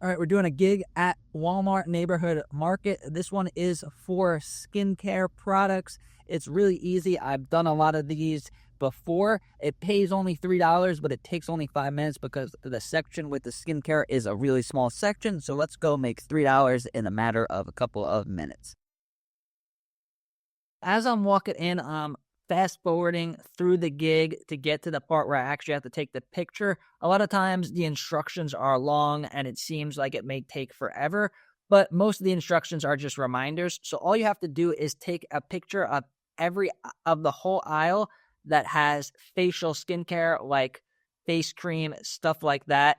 All right, we're doing a gig at Walmart Neighborhood Market. This one is for skincare products. It's really easy. I've done a lot of these before. It pays only $3, but it takes only 5 minutes because the section with the skincare is a really small section. So let's go make $3 in a matter of a couple of minutes. As I'm walking in, I'm fast forwarding through the gig to get to the part where I actually have to take the picture. A lot of times the instructions are long and it seems like it may take forever, but most of the instructions are just reminders. So all you have to do is take a picture of the whole aisle that has facial skincare like face cream, stuff like that,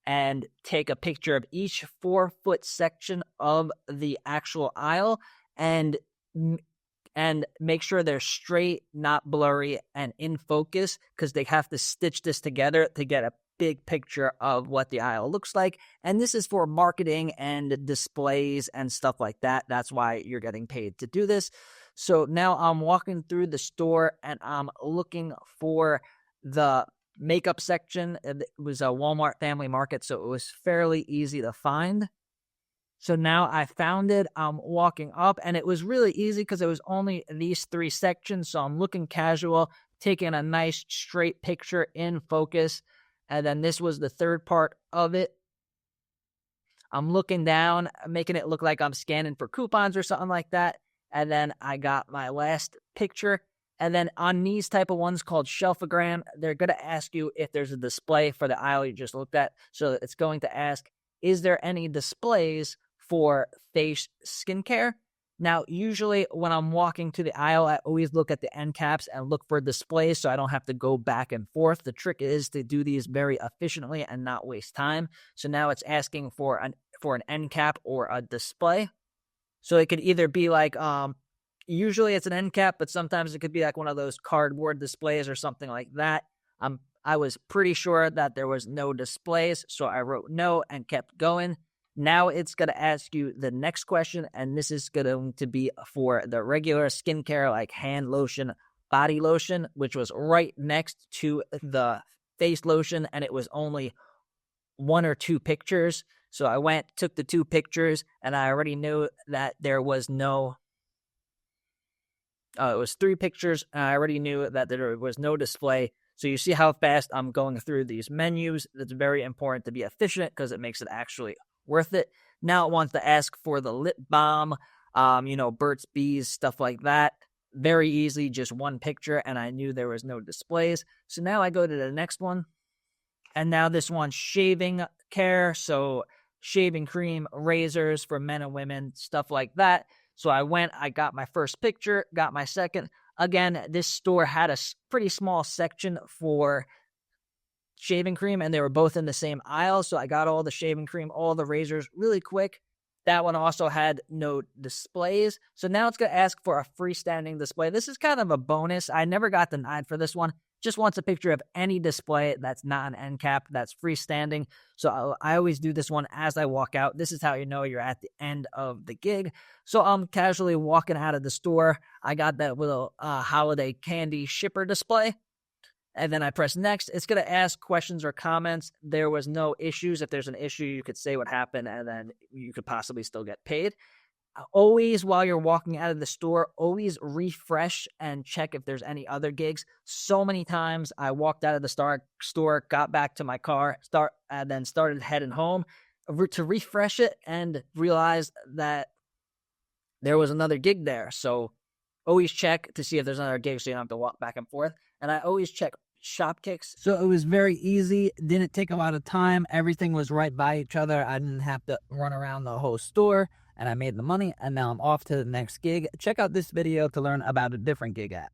and take a picture of each 4-foot section of the actual aisle and make sure they're straight, not blurry, and in focus, because they have to stitch this together to get a big picture of what the aisle looks like. And this is for marketing and displays and stuff like that. That's why you're getting paid to do this. So now I'm walking through the store and I'm looking for the makeup section. It was a Walmart Family Market, so it was fairly easy to find. So now I found it. I'm walking up, and it was really easy because it was only these 3 sections. So I'm looking casual, taking a nice straight picture in focus. And then this was the third part of it. I'm looking down, making it look like I'm scanning for coupons or something like that. And then I got my last picture. And then on these type of ones called shelfogram, they're going to ask you if there's a display for the aisle you just looked at. So it's going to ask, is there any displays for face skincare? Now, usually when I'm walking to the aisle, I always look at the end caps and look for displays so I don't have to go back and forth. The trick is to do these very efficiently and not waste time. So now it's asking for an end cap or a display. So it could either be like, usually it's an end cap, but sometimes it could be like one of those cardboard displays or something like that. I was pretty sure that there was no displays, so I wrote no and kept going. Now it's going to ask you the next question, and this is going to be for the regular skincare like hand lotion, body lotion, which was right next to the face lotion, and it was only 1 or 2 pictures. So I took the 2 pictures, and I already knew that there was no... it was 3 pictures, and I already knew that there was no display. So you see how fast I'm going through these menus. It's very important to be efficient because it makes it actually worth it. Now it wants to ask for the lip balm, Burt's Bees, stuff like that. Very easy, just 1 picture, and I knew there was no displays. So now I go to the next one, and now this one's shaving care, so shaving cream, razors for men and women, stuff like that. So I got my first picture, got my second. Again, this store had a pretty small section for shaving cream, and they were both in the same aisle. So I got all the shaving cream, all the razors really quick. That one also had no displays. So now it's going to ask for a freestanding display. This is kind of a bonus. I never got denied for this one. Just wants a picture of any display that's not an end cap, that's freestanding. So I always do this one as I walk out. This is how you know you're at the end of the gig. So I'm casually walking out of the store. I got that little holiday candy shipper display. And then I press next. It's going to ask questions or comments. There was no issues. If there's an issue, you could say what happened, and then you could possibly still get paid. Always, while you're walking out of the store, always refresh and check if there's any other gigs. So many times I walked out of the store, got back to my car, and then started heading home to refresh it and realized that there was another gig there. So always check to see if there's another gig so you don't have to walk back and forth. And I always check Shopkicks. So it was very easy. It didn't take a lot of time. Everything was right by each other. I didn't have to run around the whole store. And I made the money, and now I'm off to the next gig. Check out this video to learn about a different gig app.